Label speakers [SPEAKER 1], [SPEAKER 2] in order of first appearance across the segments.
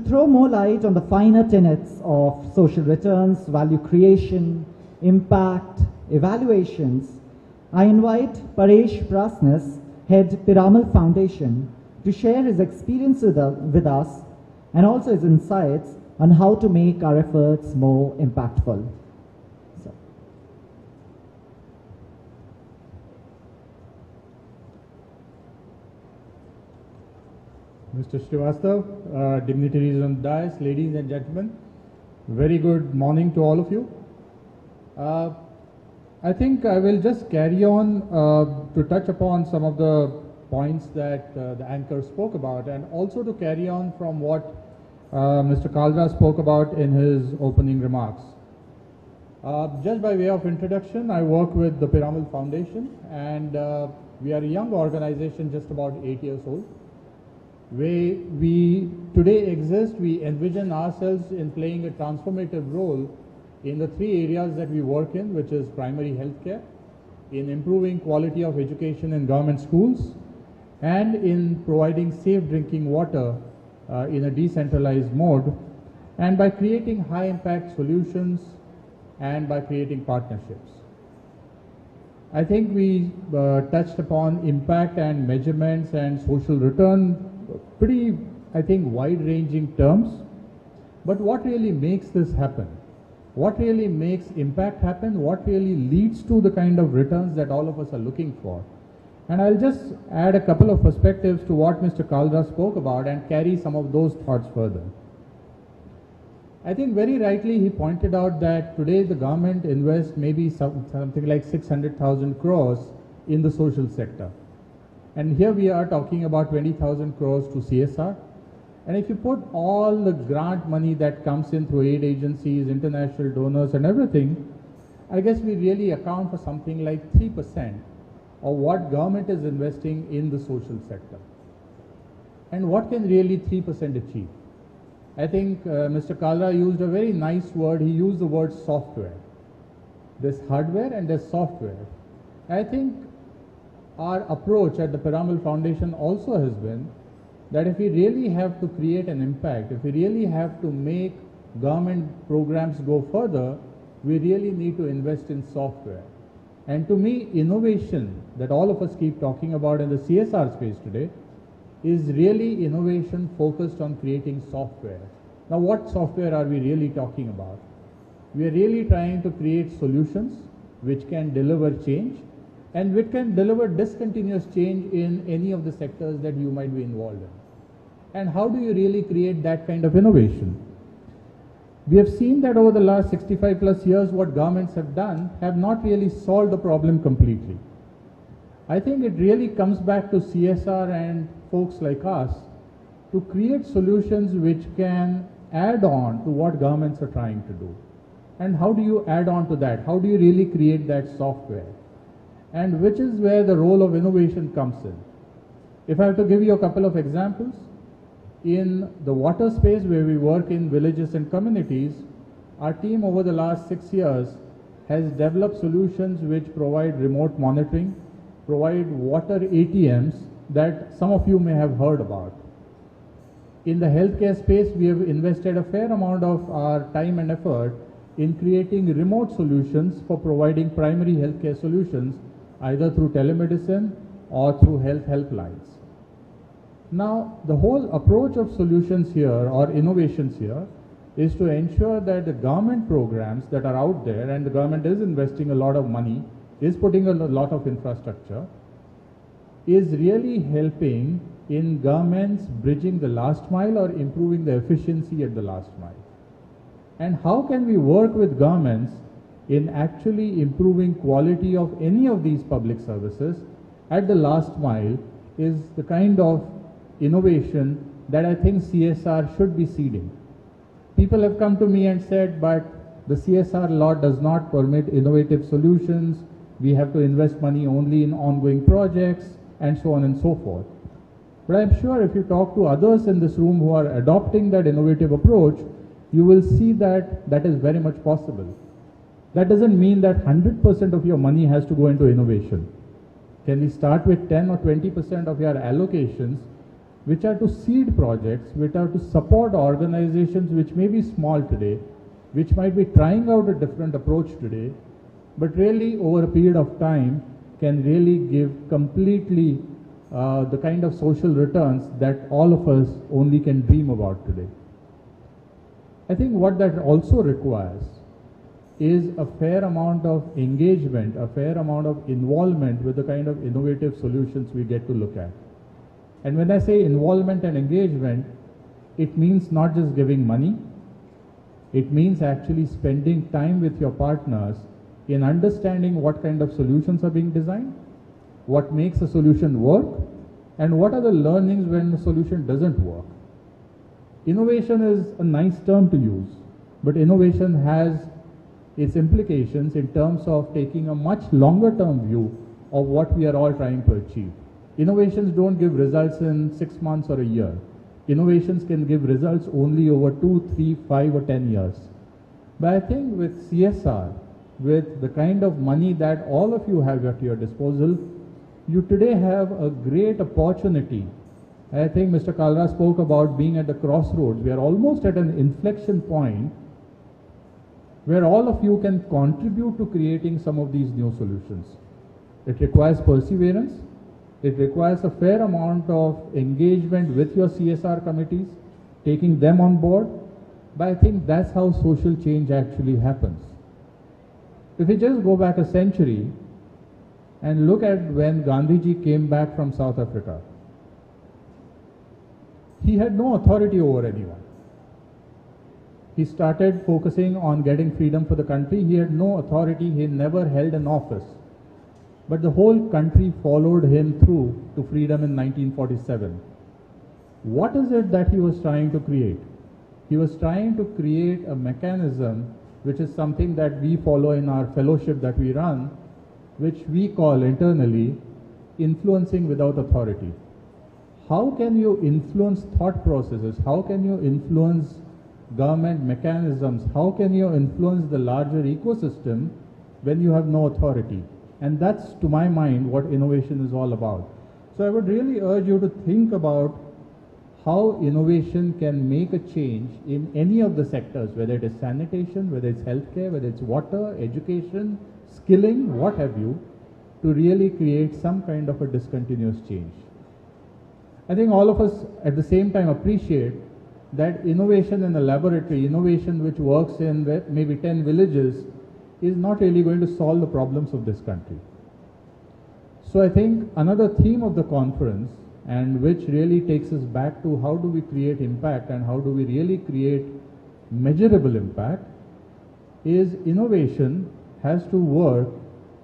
[SPEAKER 1] throw more light on the finer tenets of social returns, value creation, impact, evaluations, I invite Paresh Prasnas, Head Piramal Foundation, to share his experience with us and also his insights on how to make our efforts more impactful.
[SPEAKER 2] Mr. Srivastav, dignitaries on the dais, ladies and gentlemen, very good morning to all of you. I think I will just carry on to touch upon some of the points that the anchor spoke about, and also to carry on from what Mr. Kalra spoke about in his opening remarks. Just by way of introduction, I work with the Piramal Foundation, and we are a young organization, just about 8 years old. Where we today exist, we envision ourselves in playing a transformative role in the 3 areas that we work in, which is primary healthcare, in improving quality of education in government schools, and in providing safe drinking water in a decentralized mode, and by creating high impact solutions and by creating partnerships. I think we touched upon impact and measurements and social return, pretty, I think, wide-ranging terms. But what really makes this happen? What really makes impact happen? What really leads to the kind of returns that all of us are looking for? And I'll just add a couple of perspectives to what Mr. Kalra spoke about and carry some of those thoughts further. I think very rightly he pointed out that today the government invests maybe something like 600,000 crores in the social sector. And here we are talking about 20,000 crores to CSR. And if you put all the grant money that comes in through aid agencies, international donors and everything, I guess we really account for something like 3% of what government is investing in the social sector. And what can really 3% achieve? I think Mr. Kalra used a very nice word. He used the word software. There's hardware and there's software. I think our approach at the Piramal Foundation also has been that if we really have to create an impact, if we really have to make government programs go further, we really need to invest in software. And to me, innovation that all of us keep talking about in the CSR space today is really innovation focused on creating software. Now, what software are we really talking about? We are really trying to create solutions which can deliver change and which can deliver discontinuous change in any of the sectors that you might be involved in. And how do you really create that kind of innovation? We have seen that over the last 65 plus years, what governments have done have not really solved the problem completely. I think it really comes back to CSR and folks like us to create solutions which can add on to what governments are trying to do. And how do you add on to that? How do you really create that software? And which is where the role of innovation comes in. If I have to give you a couple of examples, in the water space where we work in villages and communities, our team over the last 6 years has developed solutions which provide remote monitoring, provide water ATMs that some of you may have heard about. In the healthcare space, we have invested a fair amount of our time and effort in creating remote solutions for providing primary healthcare solutions, either through telemedicine or through health helplines. Now, the whole approach of solutions here or innovations here is to ensure that the government programs that are out there, and the government is investing a lot of money, is putting a lot of infrastructure, is really helping in governments bridging the last mile or improving the efficiency at the last mile. And how can we work with governments in actually improving quality of any of these public services at the last mile is the kind of innovation that I think CSR should be seeding. People have come to me and said, but the CSR law does not permit innovative solutions, we have to invest money only in ongoing projects, and so on and so forth. But I'm sure if you talk to others in this room who are adopting that innovative approach, you will see that that is very much possible. That doesn't mean that 100% of your money has to go into innovation. Can we start with 10 or 20% of your allocations which are to seed projects, which are to support organizations which may be small today, which might be trying out a different approach today, but really over a period of time can really give completely the kind of social returns that all of us only can dream about today. I think what that also requires is a fair amount of engagement, a fair amount of involvement with the kind of innovative solutions we get to look at. And when I say involvement and engagement, it means not just giving money, it means actually spending time with your partners in understanding what kind of solutions are being designed, what makes a solution work, and what are the learnings when the solution doesn't work. Innovation is a nice term to use, but innovation has its implications in terms of taking a much longer term view of what we are all trying to achieve. Innovations don't give results in 6 months or a year. Innovations can give results only over 2, 3, 5 or 10 years. But I think with CSR, with the kind of money that all of you have at your disposal, you today have a great opportunity. I think Mr. Kalra spoke about being at the crossroads. We are almost at an inflection point where all of you can contribute to creating some of these new solutions. It requires perseverance. It requires a fair amount of engagement with your CSR committees, taking them on board. But I think that's how social change actually happens. If we just go back a century and look at when Gandhiji came back from South Africa, he had no authority over anyone. He started focusing on getting freedom for the country. He had no authority. He never held an office. But the whole country followed him through to freedom in 1947. What is it that he was trying to create? He was trying to create a mechanism, which is something that we follow in our fellowship that we run, which we call internally influencing without authority. How can you influence thought processes? How can you influence government mechanisms? How can you influence the larger ecosystem when you have no authority? And that's, to my mind, what innovation is all about. So I would really urge you to think about how innovation can make a change in any of the sectors, whether it is sanitation, whether it's healthcare, whether it's water, education, skilling, what have you, to really create some kind of a discontinuous change. I think all of us at the same time appreciate that innovation in a laboratory, innovation which works in maybe 10 villages, is not really going to solve the problems of this country. So I think another theme of the conference, and which really takes us back to how do we create impact and how do we really create measurable impact, is innovation has to work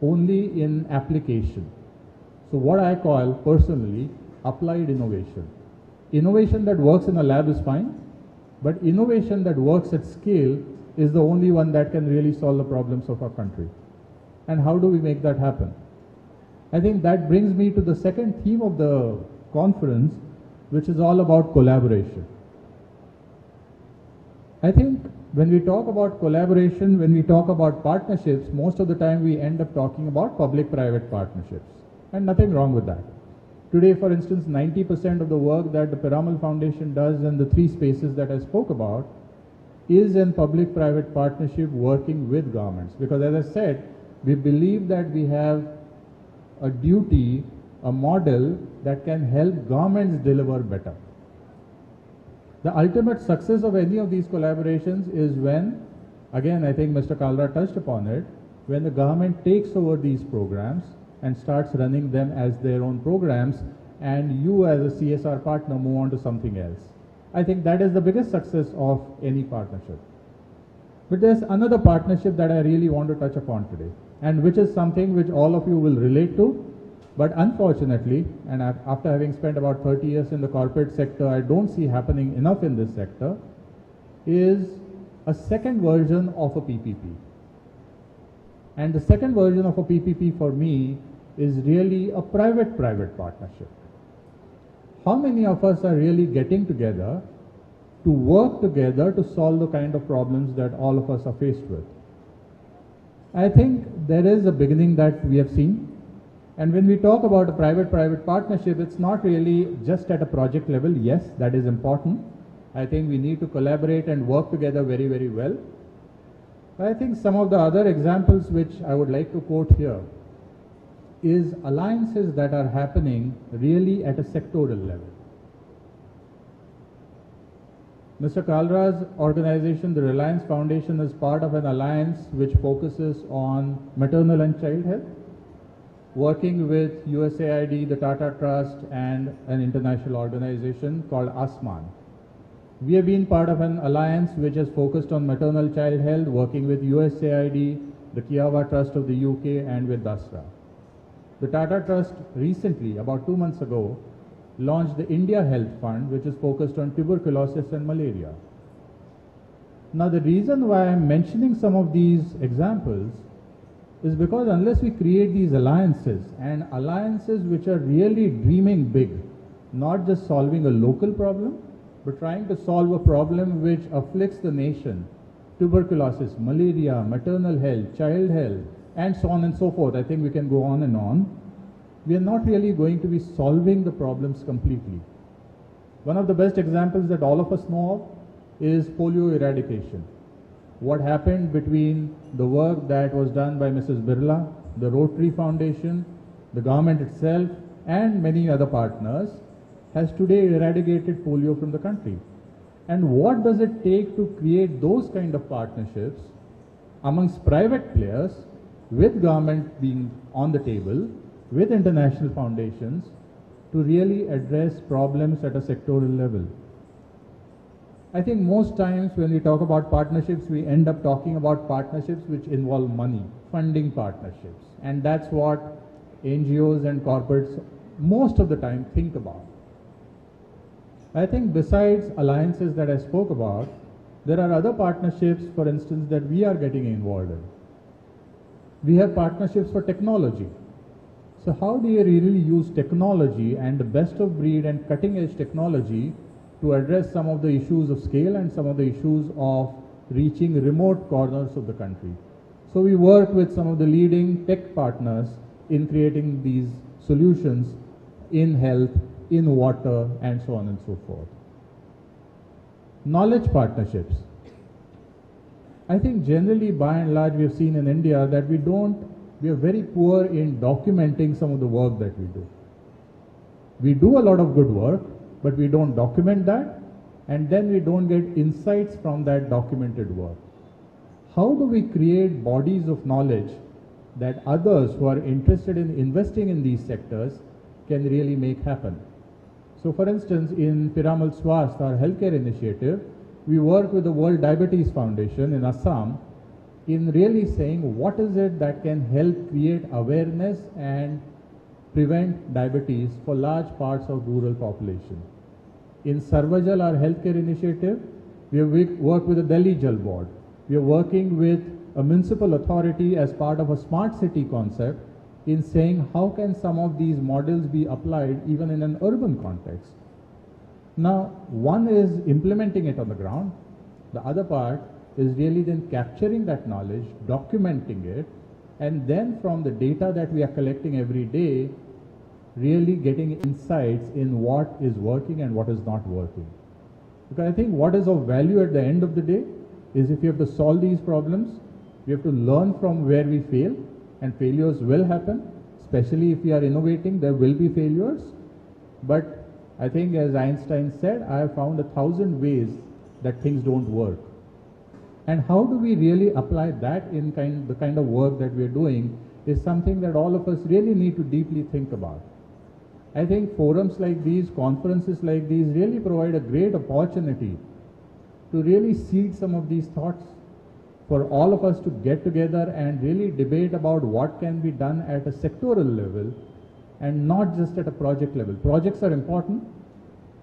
[SPEAKER 2] only in application. So what I call personally applied innovation. Innovation that works in a lab is fine, but innovation that works at scale is the only one that can really solve the problems of our country. And how do we make that happen? I think that brings me to the second theme of the conference, which is all about collaboration. I think when we talk about collaboration, when we talk about partnerships, most of the time we end up talking about public-private partnerships, and nothing wrong with that. Today, for instance, 90% of the work that the Piramal Foundation does in the 3 spaces that I spoke about is in public-private partnership working with governments. Because as I said, we believe that we have a duty, a model that can help governments deliver better. The ultimate success of any of these collaborations is when, again, I think Mr. Kalra touched upon it, when the government takes over these programs and starts running them as their own programs, and you as a CSR partner move on to something else. I think that is the biggest success of any partnership. But there's another partnership that I really want to touch upon today, and which is something which all of you will relate to, but unfortunately, and after having spent about 30 years in the corporate sector, I don't see happening enough in this sector, is a second version of a PPP. And the second version of a PPP for me is really a private-private partnership. How many of us are really getting together to work together to solve the kind of problems that all of us are faced with? I think there is a beginning that we have seen, And when we talk about a private-private partnership, it's not really just at a project level. Yes, that is important. I think we need to collaborate and work together very, very well. But I think some of the other examples which I would like to quote here is alliances that are happening really at a sectoral level. Mr. Kalra's organization, the Reliance Foundation, is part of an alliance which focuses on maternal and child health, working with USAID, the Tata Trust, and an international organization called ASMAN. We have been part of an alliance which is focused on maternal child health, working with USAID, the Kiowa Trust of the UK, and with DASRA. The Tata Trust recently, about 2 months ago, launched the India Health Fund, which is focused on tuberculosis and malaria. Now, the reason why I'm mentioning some of these examples is because unless we create these alliances, and alliances which are really dreaming big, not just solving a local problem, but trying to solve a problem which afflicts the nation, tuberculosis, malaria, maternal health, child health, and so on and so forth. I think we can go on and on. We are not really going to be solving the problems completely. One of the best examples that all of us know of is polio eradication. What happened between the work that was done by Mrs. Birla, the Rotary Foundation, the government itself, and many other partners has today eradicated polio from the country. And what does it take to create those kind of partnerships amongst private players, with government being on the table, with international foundations, to really address problems at a sectoral level? I think most times when we talk about partnerships, we end up talking about partnerships which involve money, funding partnerships. And that's what NGOs and corporates most of the time think about. I think besides alliances that I spoke about, there are other partnerships, for instance, that we are getting involved in. We have partnerships for technology. So how do you really use technology and the best of breed and cutting edge technology to address some of the issues of scale and some of the issues of reaching remote corners of the country? So we work with some of the leading tech partners in creating these solutions in health, in water, and so on and so forth. Knowledge partnerships. I think generally by and large we have seen in India that we are very poor in documenting some of the work that we do. We do a lot of good work, but we don't document that, and then we don't get insights from that documented work. How do we create bodies of knowledge that others who are interested in investing in these sectors can really make happen? So for instance, in Piramal Swasth, our healthcare initiative, we work with the World Diabetes Foundation in Assam in really saying what is it that can help create awareness and prevent diabetes for large parts of rural population. In Sarvajal, our healthcare initiative, we have worked with the Delhi Jal Board. We are working with a municipal authority as part of a smart city concept in saying how can some of these models be applied even in an urban context. Now, one is implementing it on the ground. The other part is really then capturing that knowledge, documenting it, and then from the data that we are collecting every day, really getting insights in what is working and what is not working. Because I think what is of value at the end of the day is if you have to solve these problems, we have to learn from where we fail, and failures will happen, especially if we are innovating, there will be failures. But I think as Einstein said, I have found 1,000 ways that things don't work. And how do we really apply that in the kind of work that we are doing is something that all of us really need to deeply think about. I think forums like these, conferences like these really provide a great opportunity to really seed some of these thoughts for all of us to get together and really debate about what can be done at a sectoral level and not just at a project level. Projects are important.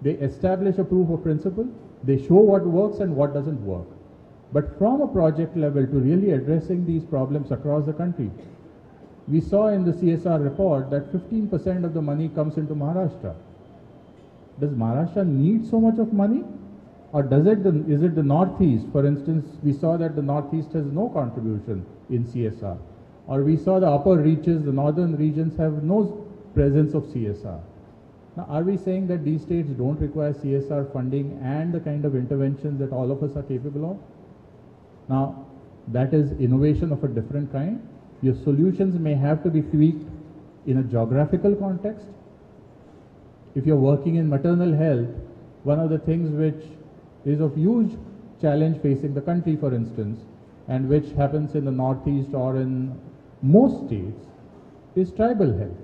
[SPEAKER 2] They establish a proof of principle. They show what works and what doesn't work. But from a project level to really addressing these problems across the country, we saw in the CSR report that 15% of the money comes into Maharashtra. Does Maharashtra need so much of money? Or is it the Northeast? For instance, we saw that the Northeast has no contribution in CSR. Or we saw the upper reaches, the northern regions have no presence of CSR. Now, are we saying that these states don't require CSR funding and the kind of interventions that all of us are capable of? Now, that is innovation of a different kind. Your solutions may have to be tweaked in a geographical context. If you're working in maternal health, one of the things which is of huge challenge facing the country, for instance, and which happens in the Northeast or in most states, is tribal health.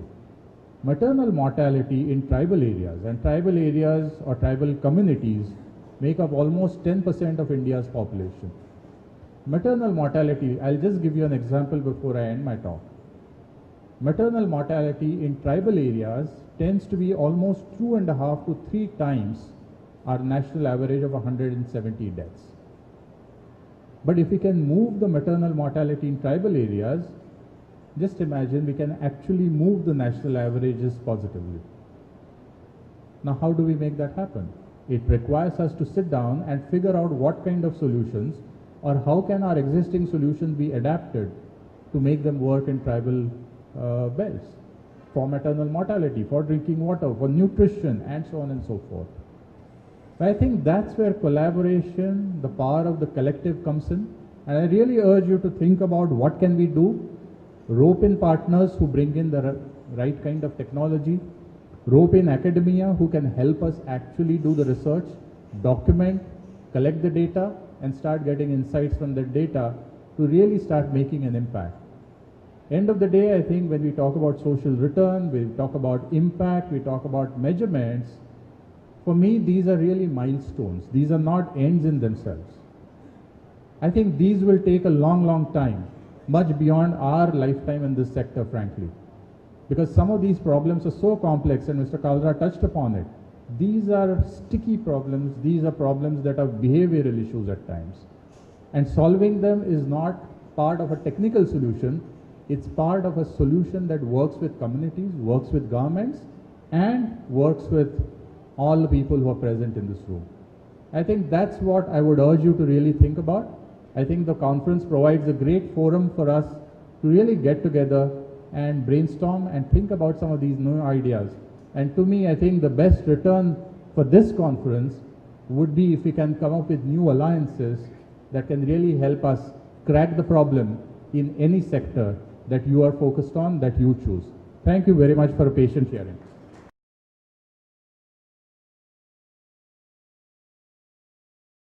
[SPEAKER 2] Maternal mortality in tribal areas, and tribal areas or tribal communities make up almost 10% of India's population. Maternal mortality, I'll just give you an example before I end my talk. Maternal mortality in tribal areas tends to be almost 2.5 to 3 times our national average of 170 deaths. But if we can move the maternal mortality in tribal areas, just imagine we can actually move the national averages positively. Now, how do we make that happen? It requires us to sit down and figure out what kind of solutions or how can our existing solutions be adapted to make them work in tribal belts for maternal mortality, for drinking water, for nutrition, and so on and so forth. But I think that's where collaboration, the power of the collective comes in. And I really urge you to think about what can we do. Rope in partners who bring in the right kind of technology. Rope in academia who can help us actually do the research, document, collect the data, and start getting insights from that data to really start making an impact. End of the day, I think when we talk about social return, we talk about impact, we talk about measurements, for me, these are really milestones. These are not ends in themselves. I think these will take a long, long time, much beyond our lifetime in this sector, frankly. Because some of these problems are so complex, and Mr. Kaldra touched upon it. These are sticky problems. These are problems that are behavioral issues at times. And solving them is not part of a technical solution. It's part of a solution that works with communities, works with governments, and works with all the people who are present in this room. I think that's what I would urge you to really think about. I think the conference provides a great forum for us to really get together and brainstorm and think about some of these new ideas. And to me, I think the best return for this conference would be if we can come up with new alliances that can really help us crack the problem in any sector that you are focused on, that you choose. Thank you very much for a patient hearing.